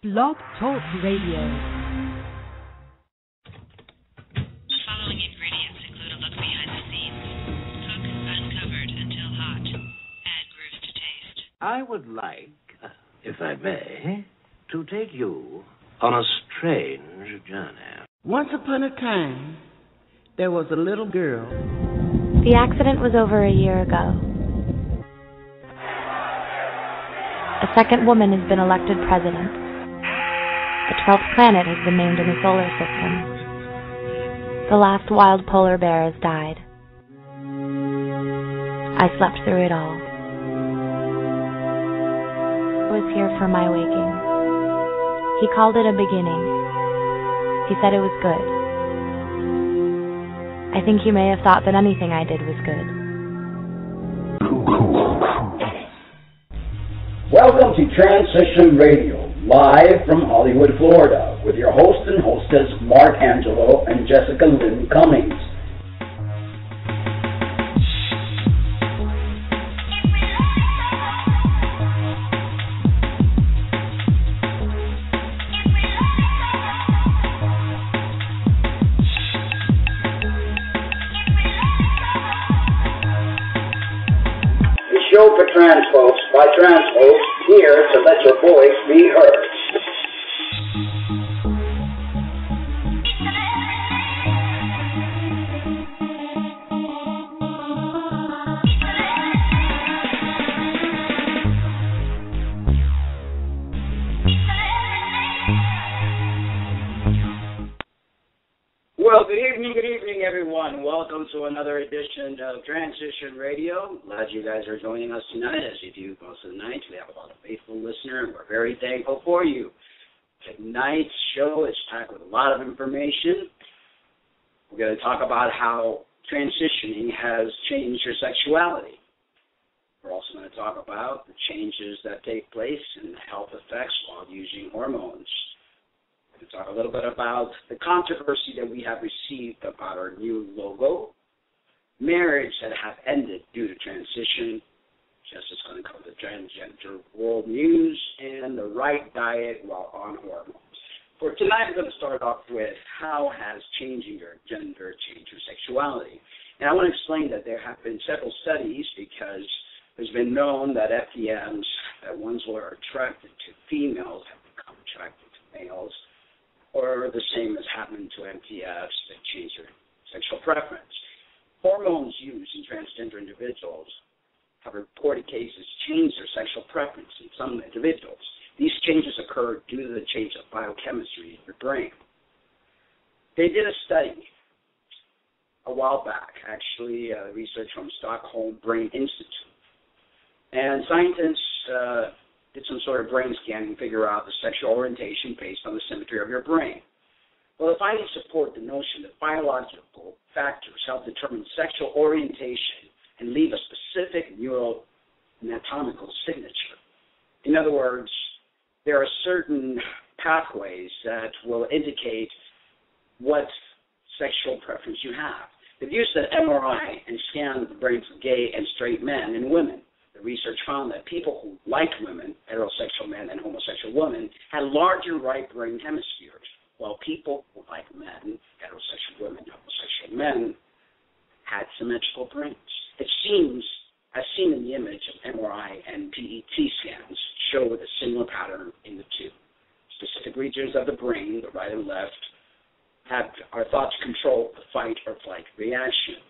Blog Talk Radio. Following ingredients include a look behind the scenes. Cook uncovered until hot. Add grooves to taste. I would like, if I may, to take you on a strange journey. Once upon a time, there was a little girl. The accident was over a year ago. A second woman has been elected president. The 12th planet has been named in the solar system. The last wild polar bear has died. I slept through it all. I was here for my waking. He called it a beginning. He said it was good. I think he may have thought that anything I did was good. Welcome to Transition Radio, live from Hollywood, Florida, with your host and hostess, Mark Angelo and Jessica Lynn Cummings. Show for trans folks by trans folks, here to let your voice be heard. Well, good evening, everyone. Welcome to another edition of Transition Radio. Glad you guys are joining us tonight, as you do most of the nights. We have a lot of faithful listeners, and we're very thankful for you. Tonight's show is packed with a lot of information. We're going to talk about how transitioning has changed your sexuality. We're also going to talk about the changes that take place and the health effects while using hormones. To talk a little bit about the controversy that we have received about our new logo, marriage that have ended due to transition, just as going to cover the transgender world news, and the right diet while on hormones. For tonight, I'm going to start off with how has changing your gender changed your sexuality. And I want to explain that there have been several studies because it's been known that FDMs, that ones who are attracted to females have become attracted to males, or the same as happened to MTFs that change their sexual preference. Hormones used in transgender individuals have reported cases change their sexual preference in some individuals. These changes occur due to the change of biochemistry in your brain. They did a study a while back, actually, research from Stockholm Brain Institute. And scientists did some sort of brain scanning to figure out the sexual orientation based on the symmetry of your brain. Well, the findings support the notion that biological factors help determine sexual orientation and leave a specific neuroanatomical signature. In other words, there are certain pathways that will indicate what sexual preference you have. They've used an MRI and scanned the brains of gay and straight men and women. The research found that people who liked women, heterosexual men and homosexual women, had larger right brain hemispheres, while people who liked men, heterosexual women, homosexual men, had symmetrical brains. It seems, as seen in the image of MRI and PET scans, show a similar pattern in the two. Specific regions of the brain, the right and left, are thought to control the fight or flight reaction.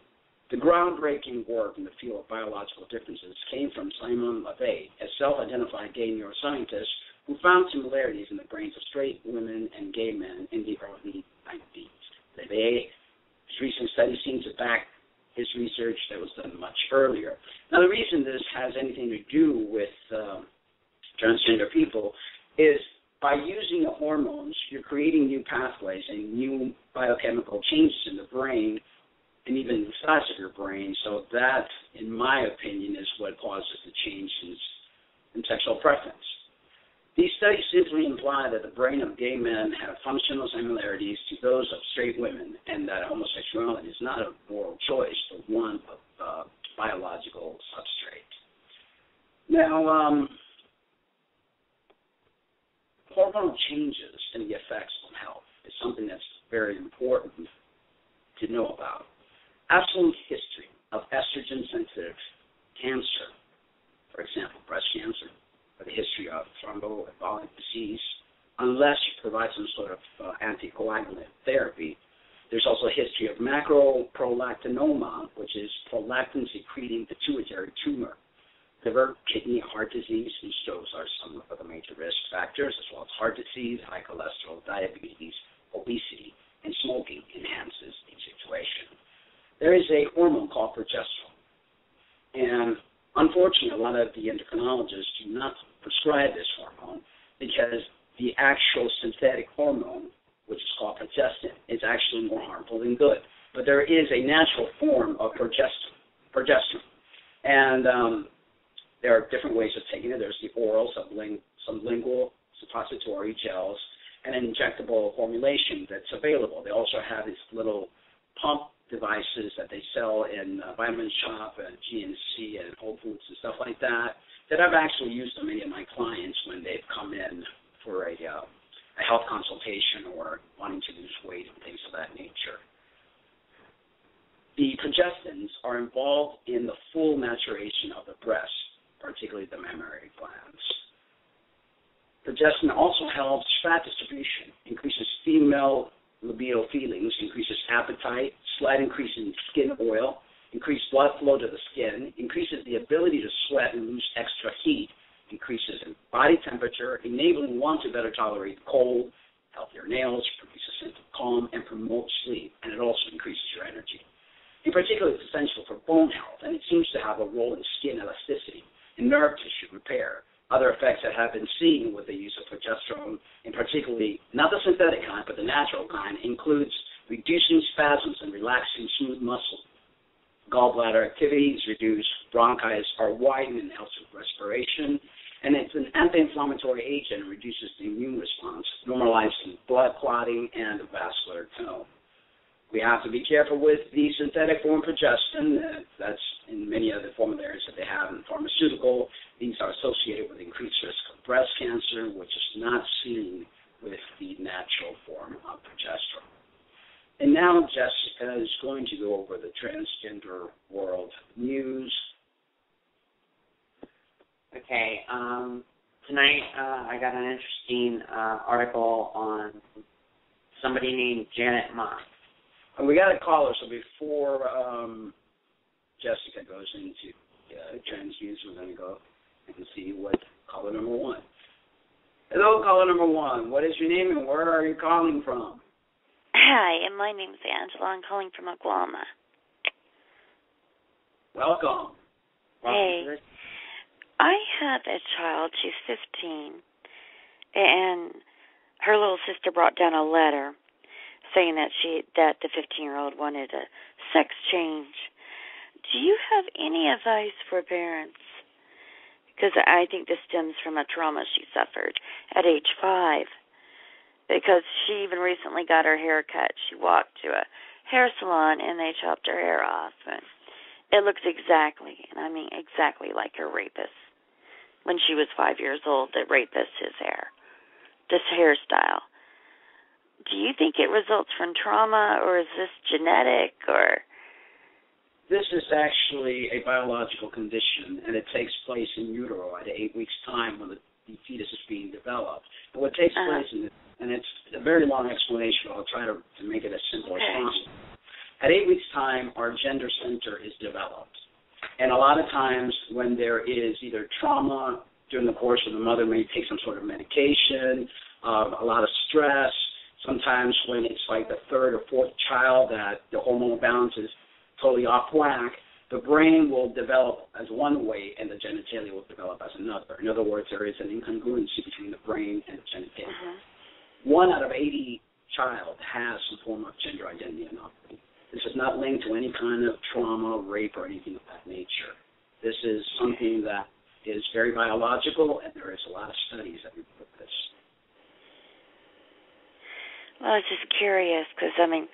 The groundbreaking work in the field of biological differences came from Simon LeVay, a self-identified gay neuroscientist who found similarities in the brains of straight women and gay men in the early 90s. LeVay's recent study seems to back his research that was done much earlier. Now, the reason this has anything to do with transgender people is by using the hormones, you're creating new pathways and new biochemical changes in the brain and even the size of your brain. So that, in my opinion, is what causes the changes in sexual preference. These studies simply imply that the brain of gay men have functional similarities to those of straight women, and that homosexuality is not a moral choice, but one of biological substrate. Now, hormonal changes and the effects on health is something that's very important to know about. Absolute history of estrogen-sensitive cancer, for example, breast cancer, or the history of thromboembolic disease, unless you provide some sort of anticoagulant therapy. There's also a history of macroprolactinoma, which is prolactin-secreting pituitary tumor. Liver, kidney, heart disease, and strokes are some of the major risk factors, as well as heart disease, high cholesterol, diabetes, obesity, and smoking enhances the situation. There is a hormone called progesterone. And unfortunately, a lot of the endocrinologists do not prescribe this hormone because the actual synthetic hormone, which is called progestin, is actually more harmful than good. But there is a natural form of progesterone. And there are different ways of taking it. There's the oral, sublingual, suppository gels, and an injectable formulation that's available. They also have these little pump devices that they sell in Vitamin Shop and GNC and Whole Foods and stuff like that I've actually used on many of my clients when they've come in for a health consultation or wanting to lose weight and things of that nature. The progestins are involved in the full maturation of the breast, particularly the mammary glands. Progestin also helps fat distribution, increases female libido feelings, increases appetite, slight increase in skin oil, increased blood flow to the skin, increases the ability to sweat and lose extra heat, increases in body temperature, enabling one to better tolerate cold, healthier nails, produces a sense of calm, and promotes sleep, and it also increases your energy. In particular, it's essential for bone health, and it seems to have a role in skin elasticity and nerve tissue repair. Other effects that have been seen with the use of progesterone, and particularly not the synthetic kind, but the natural kind, includes reducing spasms and relaxing smooth muscle. Gallbladder activity is reduced, bronchi are widened and helps with respiration, and it's an anti-inflammatory agent and reduces the immune response, normalizing blood clotting and vascular tone. We have to be careful with the synthetic form progestin. That's in many of the formularies that they have in pharmaceutical. These are associated with increased risk of breast cancer, which is not seen with the natural form of progesterone. And now Jessica is going to go over the transgender world news. Okay. Tonight I got an interesting article on somebody named Janet Mock. And we got a caller, so before Jessica goes into trans news, we're going to go and see what caller number one. Hello, caller number one. What is your name and where are you calling from? Hi, and my name's Angela. I'm calling from Oklahoma. Welcome. Hey. I have a child. She's 15, and her little sister brought down a letter saying that the 15-year-old wanted a sex change. Do you have any advice for parents? Because I think this stems from a trauma she suffered at age 5. Because she even recently got her hair cut. She walked to a hair salon and they chopped her hair off. And it looks exactly, and I mean exactly like her rapist. When she was 5 years old, the rapist, his hair, this hairstyle. Do you think it results from trauma, or is this genetic, or? This is actually a biological condition, and it takes place in utero at 8 weeks' time when the fetus is being developed. And what takes place, and it's a very long explanation, but I'll try to make it as simple as possible. At 8 weeks' time, our gender center is developed. And a lot of times when there is either trauma during the course of the mother may take some sort of medication, a lot of stress, sometimes when it's like the third or fourth child that the hormonal balance is totally off whack, the brain will develop as one way and the genitalia will develop as another. In other words, there is an incongruency between the brain and the genitalia. 1 out of 80 child has some form of gender identity anomaly. This is not linked to any kind of trauma, rape, or anything of that nature. This is something that is very biological, and there is a lot of studies that report this. Well, I was just curious because, I mean,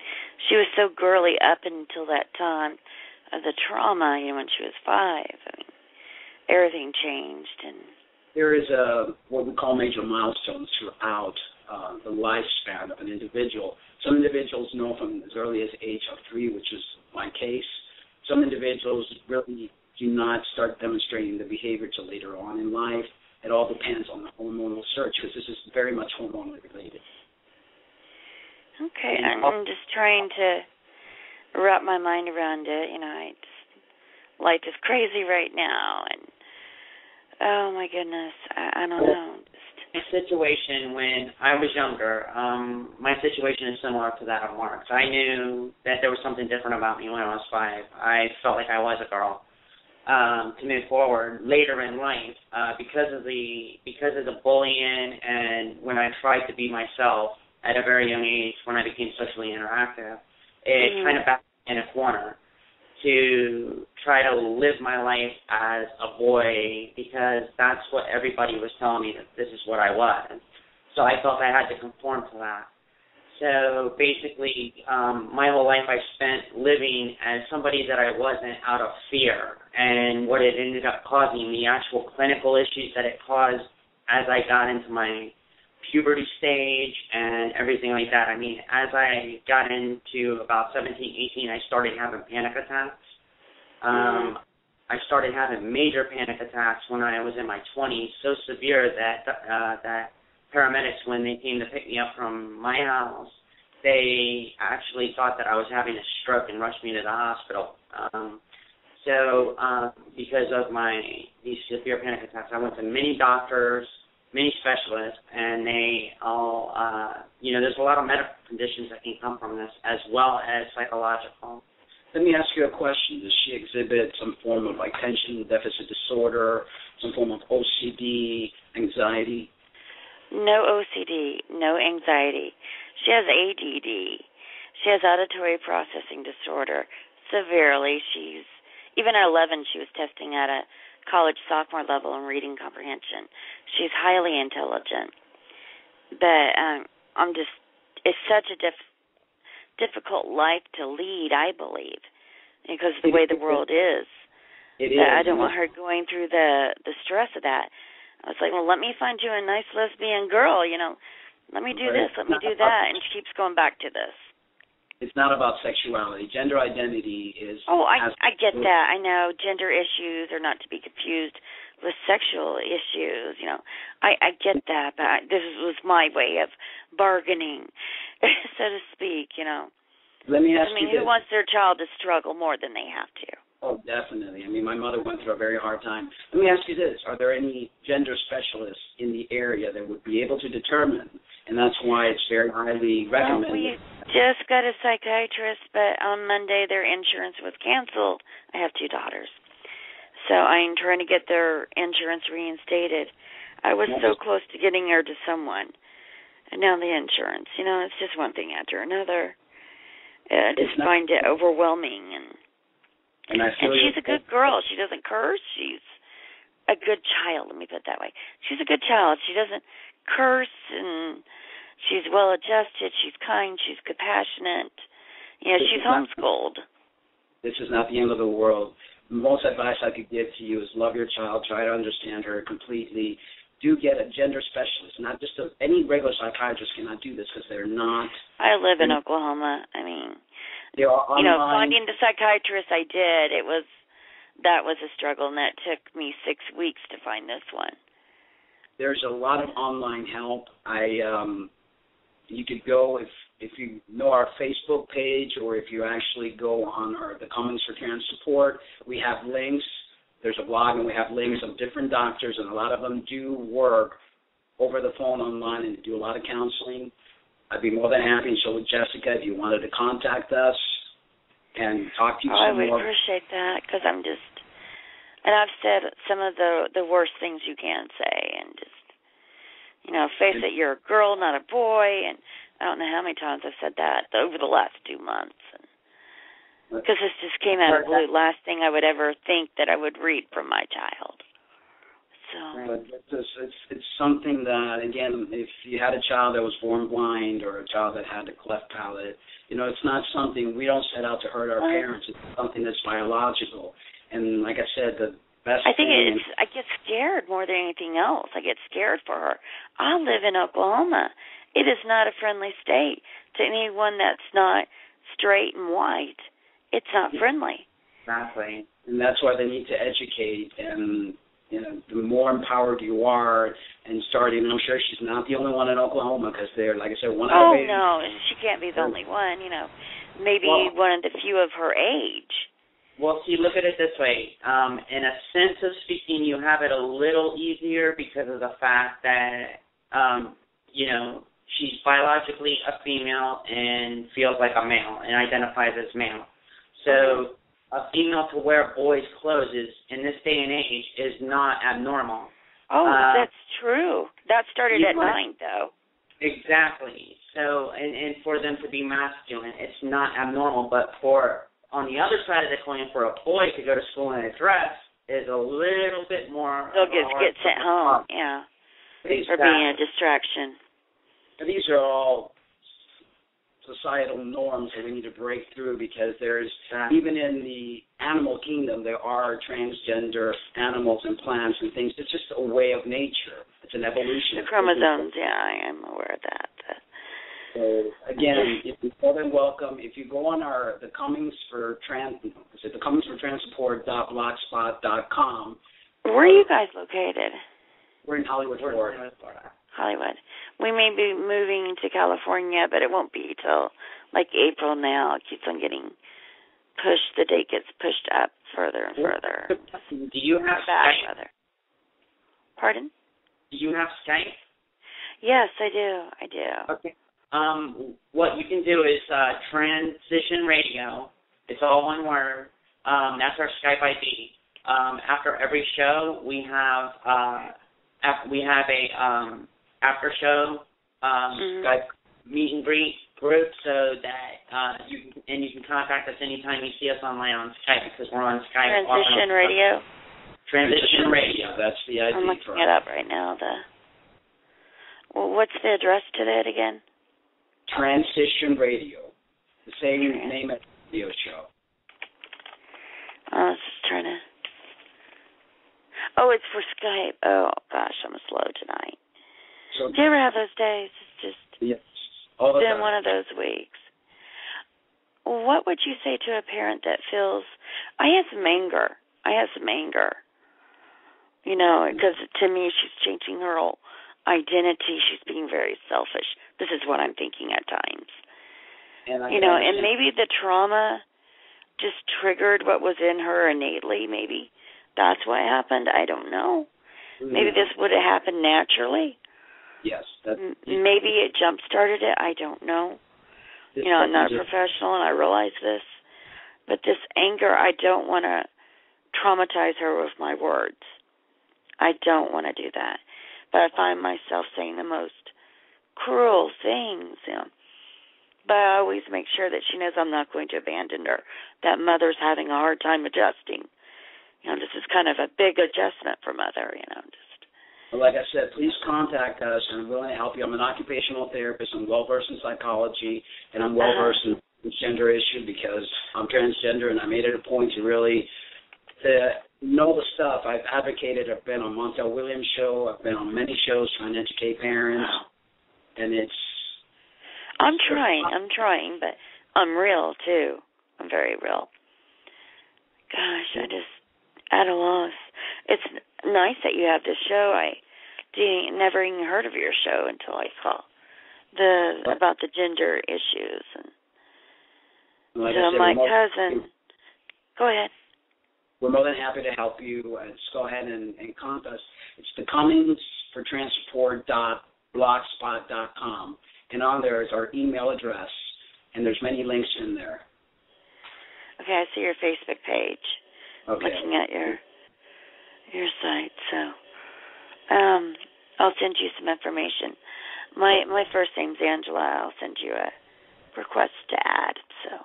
she was so girly up until that time of the trauma, when she was 5. I mean, everything changed, and there is what we call major milestones throughout the lifespan of an individual. Some individuals know from as early as age of 3, which is my case. Some individuals really do not start demonstrating the behavior till later on in life. It all depends on the hormonal surge, because this is very much hormonally related. Okay, I'm just trying to wrap my mind around it. Life is crazy right now, and oh my goodness, I don't know. My situation when I was younger, my situation is similar to that of Mark's. I knew that there was something different about me when I was 5. I felt like I was a girl. To move forward later in life, because of the bullying, and when I tried to be myself at a very young age, when I became socially interactive, it kind of backed me in a corner to try to live my life as a boy, because that's what everybody was telling me, that this is what I was. So I felt I had to conform to that. So basically, my whole life I spent living as somebody that I wasn't, out of fear. And what it ended up causing, the actual clinical issues that it caused as I got into my puberty stage and everything like that. I mean, as I got into about 17, 18, I started having panic attacks. I started having major panic attacks when I was in my 20s, so severe that paramedics, when they came to pick me up from my house, they actually thought that I was having a stroke and rushed me to the hospital. Because of these severe panic attacks, I went to many doctors, many specialists, and they all, there's a lot of medical conditions that can come from this, as well as psychological. Let me ask you a question. Does she exhibit some form of attention deficit disorder, some form of OCD, anxiety? No OCD, no anxiety. She has ADD. She has auditory processing disorder severely. Even at 11, she was testing at a college sophomore level in reading comprehension. She's highly intelligent. But it's such a difficult life to lead, I believe, because of the way the world is. It is. I don't want her going through the stress of that. I was like, well, let me find you a nice lesbian girl, Let me do this, let me do that. And she keeps going back to this. It's not about sexuality. Gender identity is... Oh, I get that. I know gender issues are not to be confused with sexual issues, I get that, but this was my way of bargaining, so to speak, Let me ask you this. Who wants their child to struggle more than they have to? Oh, definitely. My mother went through a very hard time. Let me ask you this. Are there any gender specialists in the area that would be able to determine, and that's why it's very highly recommended? Well, we just got a psychiatrist, but on Monday their insurance was canceled. I have 2 daughters. So I'm trying to get their insurance reinstated. I was so close to getting her to someone. And now the insurance, it's just one thing after another. I just find it overwhelming. And she's a good girl. She doesn't curse. She's a good child, let me put it that way. She's a good child. She doesn't curse, and she's well-adjusted. She's kind. She's compassionate. She's homeschooled. This is not the end of the world. Most advice I could give to you is love your child. Try to understand her completely. Do get a gender specialist. Not just any regular psychiatrist cannot do this, because they're not. I live in Oklahoma. They are online. Finding the psychiatrist I did, that was a struggle, and that took me 6 weeks to find this one. There's a lot of online help. You could go, if you know our Facebook page, or if you actually go on the Commons for Care and Support, we have links. There's a blog, and we have links of different doctors, and a lot of them do work over the phone online and do a lot of counseling. I'd be more than happy, so would Jessica, if you wanted to contact us and talk to you some more. I would appreciate that, because and I've said some of the worst things you can say, and just, face it, you're a girl, not a boy, and I don't know how many times I've said that over the last 2 months. Because this just came out of the blue, last thing I would ever think that I would read from my child. So it's something that, again, if you had a child that was born blind, or a child that had a cleft palate, it's not something, we don't set out to hurt our parents. It's something that's biological. And like I said, I think I get scared more than anything else. I get scared for her. I live in Oklahoma. It is not a friendly state to anyone that's not straight and white. It's not friendly. Exactly. And that's why they need to educate, and the more empowered you are, and starting, I'm sure she's not the only one in Oklahoma, because they're, like I said, one out of 80. Oh, no, she can't be the only one, maybe one of the few of her age. Well, see, look at it this way. In a sense of speaking, you have it a little easier because of the fact that, she's biologically a female and feels like a male and identifies as male. So a female to wear boys' clothes in this day and age is not abnormal. Oh, that's true. That started at 9, though. Exactly. So, and for them to be masculine, it's not abnormal. But on the other side of the coin, for a boy to go to school in a dress is a little bit more. They'll get sent home, yeah, exactly. For being a distraction. These are all societal norms that we need to break through, because there's, even in the animal kingdom, there are transgender animals and plants and things. It's just a way of nature. It's an evolution. The chromosomes, I am aware of that. So, again, you're more than welcome. If you go on the Cummings for Transport.blogspot.com. Where are you guys located? We're in Hollywood, Florida. Hollywood. We may be moving to California, but it won't be till like April now. It keeps on getting pushed. The date gets pushed up further and further. Do you have bad Skype? weather. Pardon? Do you have Skype? Yes, I do. Okay. What you can do is Transition Radio. It's all one word. That's our Skype ID. After every show, we have a after show Skype meet and greet group, so that you can contact us anytime you see us online on Skype, because we're on Skype. Transition Radio. Transition Radio. That's the ID. I'm looking it up right now. What's the address to that again? Transition Radio. The same name as the radio show. I was just trying to. Oh, it's for Skype. Oh, gosh, I'm slow tonight. So, do you ever have those days? It's just all the been time. one of those weeks. What would you say to a parent that feels, I have some anger, because to me she's changing her whole identity. She's being very selfish. This is what I'm thinking at times. And maybe the trauma just triggered what was in her innately, maybe. That's what happened. I don't know. Maybe this would have happened naturally. Yes. Maybe it jump-started it. I don't know. I'm not a professional, and I realize this. But this anger, I don't want to traumatize her with my words. I don't want to do that. But I find myself saying the most cruel things, But I always make sure that she knows I'm not going to abandon her, that Mother's having a hard time adjusting. This is kind of a big adjustment for Mother, Well, like I said, please contact us, and I'm willing to help you. I'm an occupational therapist. I'm well-versed in psychology, and I'm well-versed in the gender issue, because I'm transgender, and I made it a point to really know the stuff. I've advocated. I've been on Montel Williams' show. I've been on many shows trying to educate parents, and it's... I'm trying, but I'm real, too. I'm very real. Gosh, I just... at a loss. It's nice that you have this show. I never even heard of your show until I saw about the gender issues. And my cousin. Go ahead. We're more than happy to help you. Just go ahead and contact us. It's the Cummings for Transport.blogspot.com, and on there is our email address, and there's many links in there. Okay, I see your Facebook page. Okay. Looking at your site, so I'll send you some information. My first name's Angela. I'll send you a request to add. So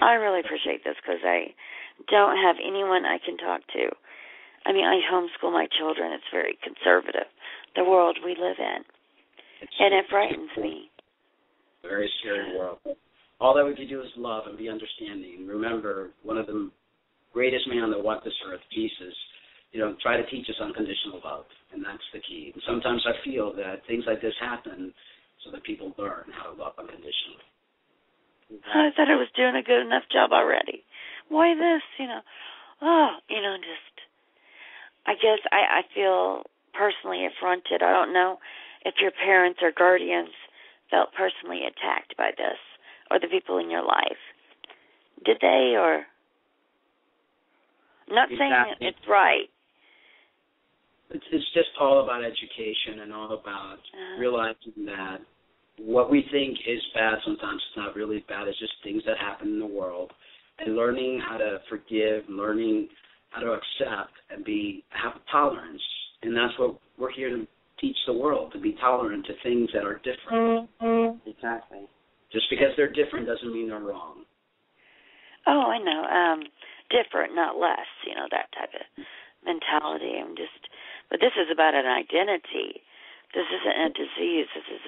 I really appreciate this, because I don't have anyone I can talk to. I mean, I homeschool my children. It's very conservative, the world we live in, and it frightens me. Very scary world. All that we can do is love and be understanding. Remember, one of the greatest man that walked this earth, Jesus, try to teach us unconditional love, and that's the key. And sometimes I feel that things like this happen so that people learn how to love unconditionally. I thought I was doing a good enough job already. Why this, just, I guess I feel personally affronted. I don't know if your parents or guardians felt personally attacked by this, or the people in your life. Did they, or? I'm not saying it's right. It's just all about education and all about realizing that what we think is bad sometimes it's not really bad. It's just things that happen in the world. And learning how to forgive, learning how to accept and have tolerance. And that's what we're here to teach the world, to be tolerant to things that are different. Exactly. Just because they're different doesn't mean they're wrong. Oh, I know. Different, not less, that type of mentality. But this is about an identity. This isn't a disease. This is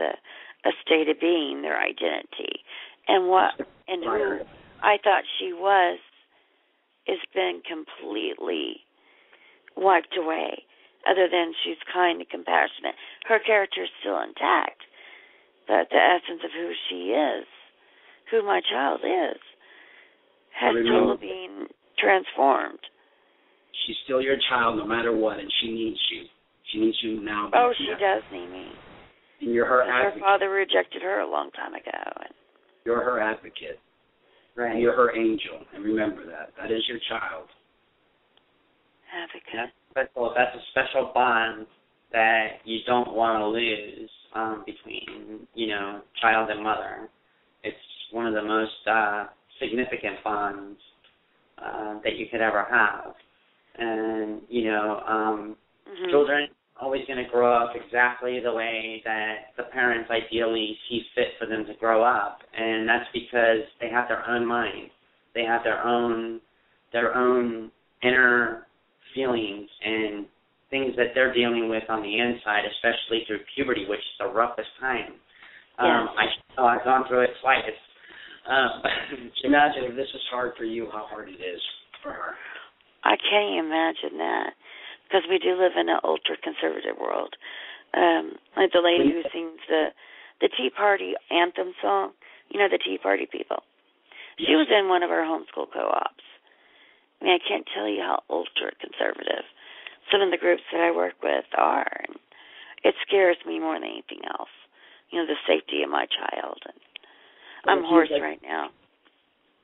a state of being, their identity. And who I thought she was has been completely wiped away, other than she's kind and compassionate. Her character is still intact, but the essence of who she is, who my child is, has totally been transformed. She's still your child no matter what, and she needs you. She needs you now. Oh, she does need me. And you're her advocate. Her father rejected her a long time ago. You're her advocate. Right. And you're her angel. And remember that. That is your child. Advocate. That's a special bond that you don't want to lose between, child and mother. It's one of the most significant bonds that you could ever have. And, children always going to grow up exactly the way that the parents ideally see fit for them to grow up. And that's because they have their own mind. They have their own inner feelings and things that they're dealing with on the inside, especially through puberty, which is the roughest time. I've gone through it twice. Imagine if this was hard for you, how hard it is for her. I can't imagine that, because we do live in an ultra-conservative world. Like the lady who sings the Tea Party anthem song, the Tea Party people. She was in one of our homeschool co-ops. I mean, I can't tell you how ultra-conservative some of the groups that I work with are. And it scares me more than anything else, the safety of my child. And I'm hoarse right now.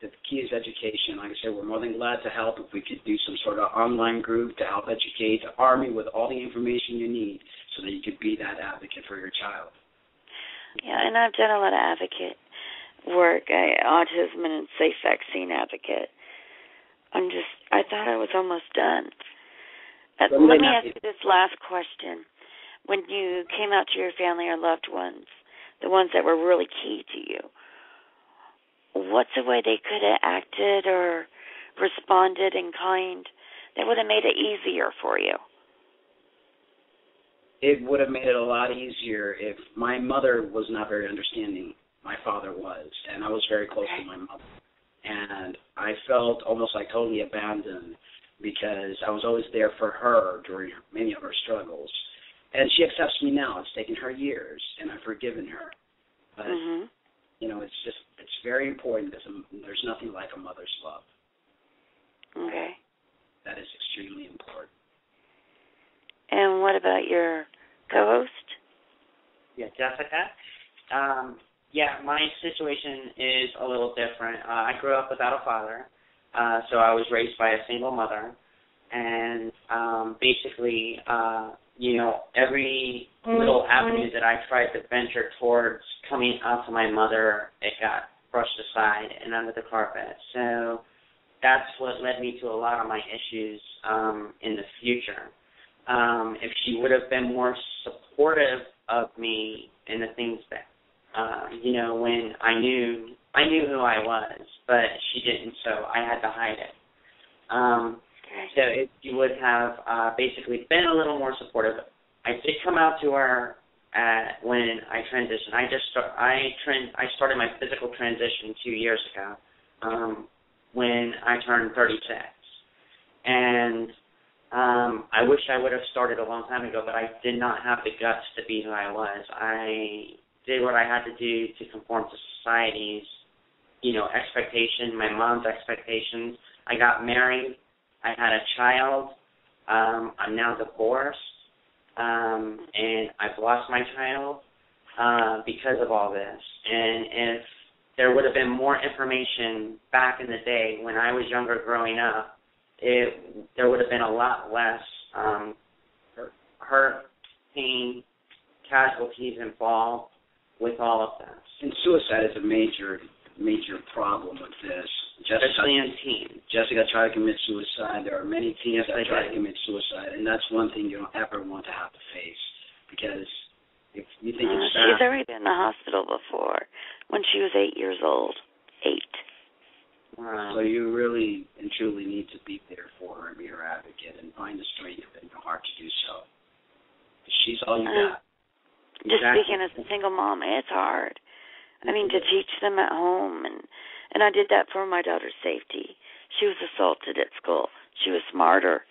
The key is education. Like I said, we're more than glad to help if we could do some sort of online group to help educate, to arm you with all the information you need so that you could be that advocate for your child. Yeah, and I've done a lot of advocate work, autism and safe vaccine advocate. I thought I was almost done. Let me ask you this last question. When you came out to your family or loved ones, the ones that were really key to you, what's a way they could have acted or responded in kind that would have made it easier for you? It would have made it a lot easier if my mother was not very understanding. My father was, and I was very close to my mother. And I felt almost like totally abandoned because I was always there for her during many of her struggles. And she accepts me now. It's taken her years, and I've forgiven her. But it's very important because there's nothing like a mother's love. Okay. That is extremely important. And what about your co-host? Yeah, Jessica. My situation is a little different. I grew up without a father, so I was raised by a single mother. And basically, every little avenue that I tried to venture towards coming out to my mother, it got brushed aside and under the carpet. So that's what led me to a lot of my issues in the future. If she would have been more supportive of me in the things that, when I knew who I was, but she didn't, so I had to hide it. So if you would have basically been a little more supportive, I did come out to her when I transitioned. I started my physical transition 2 years ago when I turned 36. And I wish I would have started a long time ago, but I did not have the guts to be who I was. I did what I had to do to conform to society's, expectation, my mom's expectations. I got married. I had a child. I'm now divorced. And I've lost my child because of all this. And if there would have been more information back in the day when I was younger growing up, there would have been a lot less hurt, pain, casualties involved with all of this. And suicide is a major problem with this. Especially in teens. Jessica tried to commit suicide. There are many teens that try to commit suicide, and that's one thing you don't ever want to have to face, because if you think it's bad. She's already been in the hospital before when she was 8 years old. 8. Wow. So you really and truly need to be there for her and be her advocate and find the strength in your heart to do so. She's all you got. Just speaking as a single mom, it's hard. I mean, to teach them at home, and I did that for my daughter's safety. She was assaulted at school. She was smarter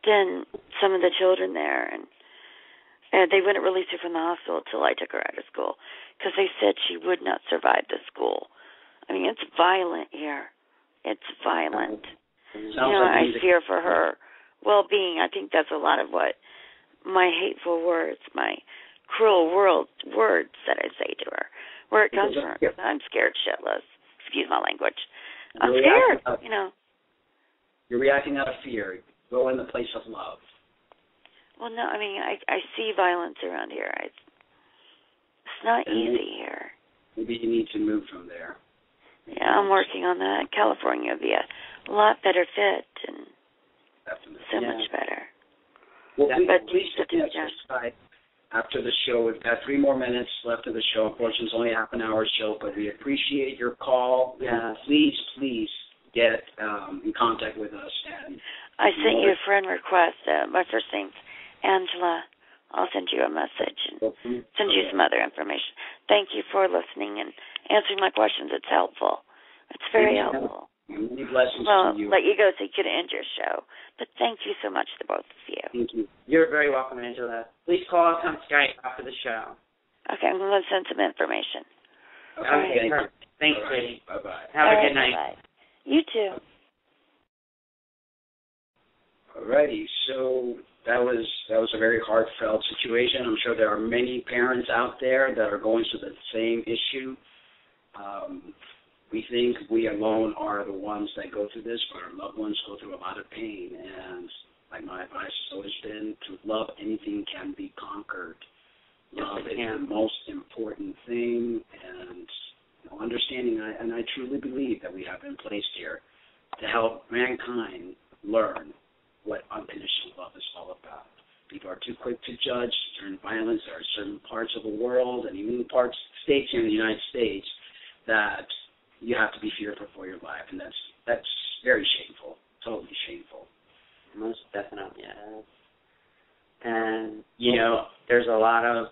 than some of the children there, and they wouldn't release her from the hospital until I took her out of school because they said she would not survive the school. I mean, it's violent here. It's violent. I fear for her well-being. I think that's a lot of what my hateful words, my cruel words that I say to her, where it comes from. I'm scared shitless. Excuse my language. I'm scared, You're reacting out of fear. Go in the place of love. Well, no, I mean, I see violence around here. It's not easy here. Maybe you need to move from there. Yeah, I'm working on that. California would be a lot better fit and so much better. Well, please stay outside after the show. We've got 3 more minutes left of the show. Unfortunately, it's only a half-an-hour show, but we appreciate your call. Yeah. Please get in contact with us. And I sent you a friend request. My first name's Angela. I'll send you a message and send you some other information. Thank you for listening and answering my questions. It's helpful. It's very helpful. Many blessings to you. Let you go so you can end your show. But thank you so much to both of you. Thank you. You're very welcome, Angela. Please call us on Skype after the show. Okay, I'm going to send some information. Okay. Thanks, sweetie. Bye-bye. Have a good night. Bye-bye. You too. Alrighty, so that was a very heartfelt situation. I'm sure there are many parents out there that are going through the same issue. We think we alone are the ones that go through this, but our loved ones go through a lot of pain. And like my advice has always been, to love anything can be conquered. Love is the most important thing, and understanding, and I truly believe that we have been placed here to help mankind learn what unconditional love is all about. People are too quick to judge certain violence. There are certain parts of the world, and even states here in the United States, that you have to be fearful for your life, and that's very shameful, totally shameful. Most definitely, yeah. And there's a lot of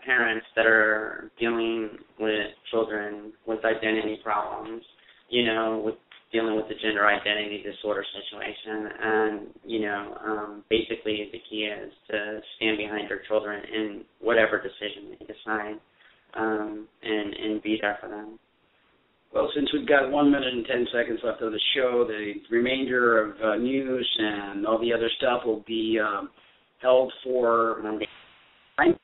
parents that are dealing with children with identity problems, with dealing with the gender identity disorder situation, and basically the key is to stand behind your children in whatever decision they decide, and be there for them. Well, since we've got 1 minute and 10 seconds left of the show, the remainder of news and all the other stuff will be held for Monday night.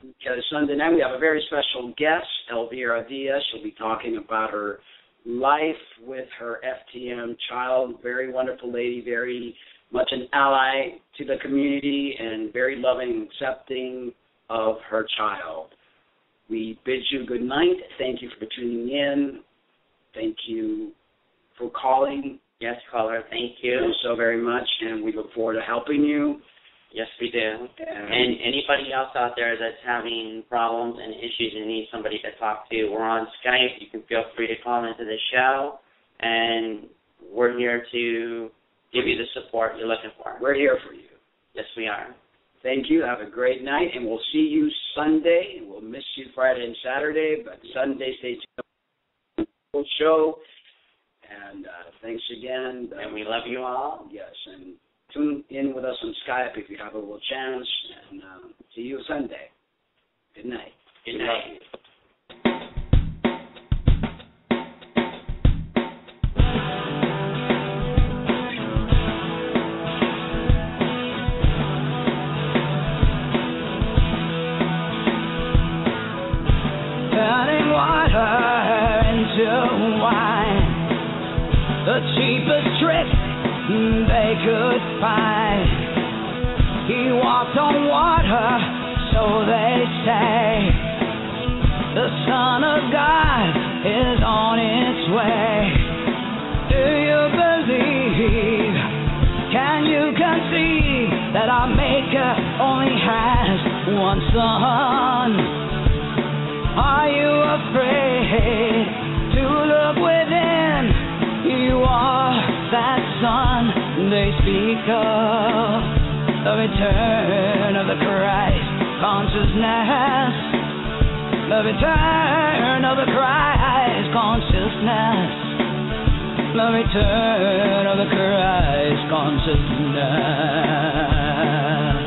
Because Sunday night we have a very special guest, Elvira Diaz. She'll be talking about her life with her FTM child. Very wonderful lady, very much an ally to the community, and very loving, accepting of her child. We bid you good night. Thank you for tuning in. Thank you for calling. Yes, caller, thank you so very much, and we look forward to helping you. Yes, we do. And anybody else out there that's having problems and issues and needs somebody to talk to, we're on Skype. You can feel free to call into the show, and we're here to give you the support you're looking for. We're here for you. Yes, we are. Thank you. Have a great night, and we'll see you Sunday. We'll miss you Friday and Saturday, but Sunday, stay tuned. Show, And thanks again. And we love you all. Yes, and tune in with us on Skype if you have a little chance. And see you Sunday. Good night. Good night. Turning water into wine, the cheapest trick they could find. He walked on water, so they say. The Son of God is on its way. Do you believe? Can you conceive that our Maker only has one Son? Are you afraid to look within? You are that Son they speak of. The return of the Christ consciousness. The return of the Christ consciousness. The return of the Christ consciousness.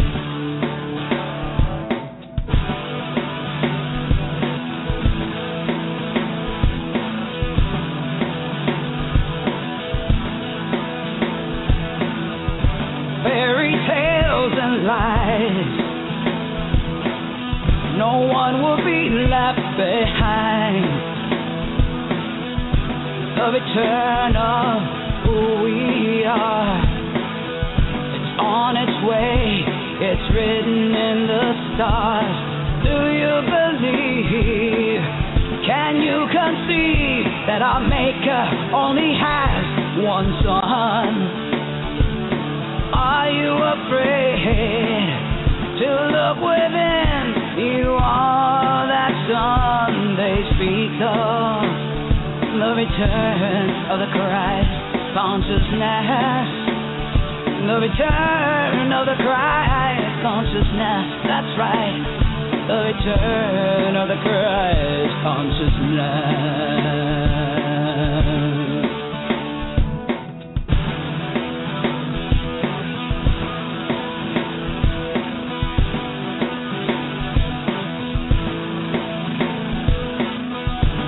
Fairy tales and lies. No one will be left behind. The return of who we are. It's on its way. It's written in the stars. Do you believe? Can you conceive that our Maker only has one Son? Are you afraid to look within? You are that Son they speak of. The return of the Christ consciousness. The return of the Christ consciousness. That's right. The return of the Christ consciousness.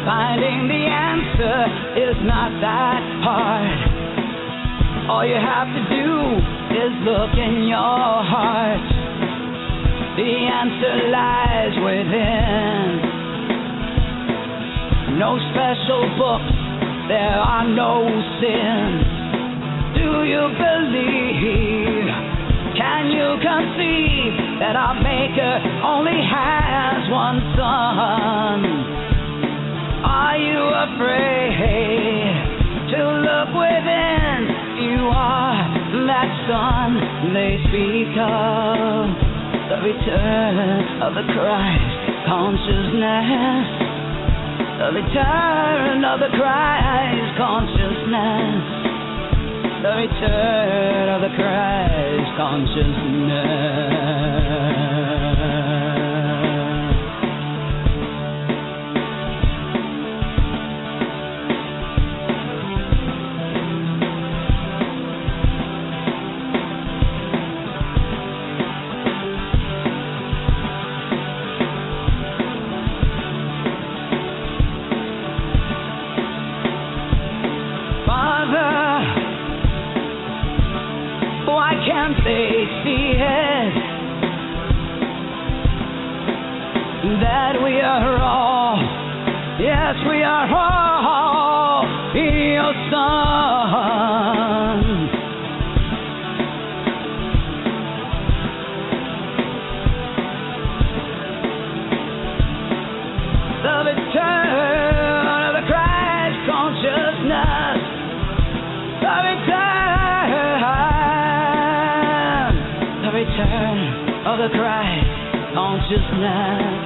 Finding the answer is not that hard. All you have to do is look in your heart. The answer lies within. No special books, there are no sins. Do you believe? Can you conceive that our Maker only has one Son? Are you afraid to look within? You are that Son they speak of. The return of the Christ consciousness. The return of the Christ consciousness. The return of the Christ consciousness. They see it, that we are all, yes, we are all your sons. The return of the Christ consciousness. The return of the Christ consciousness.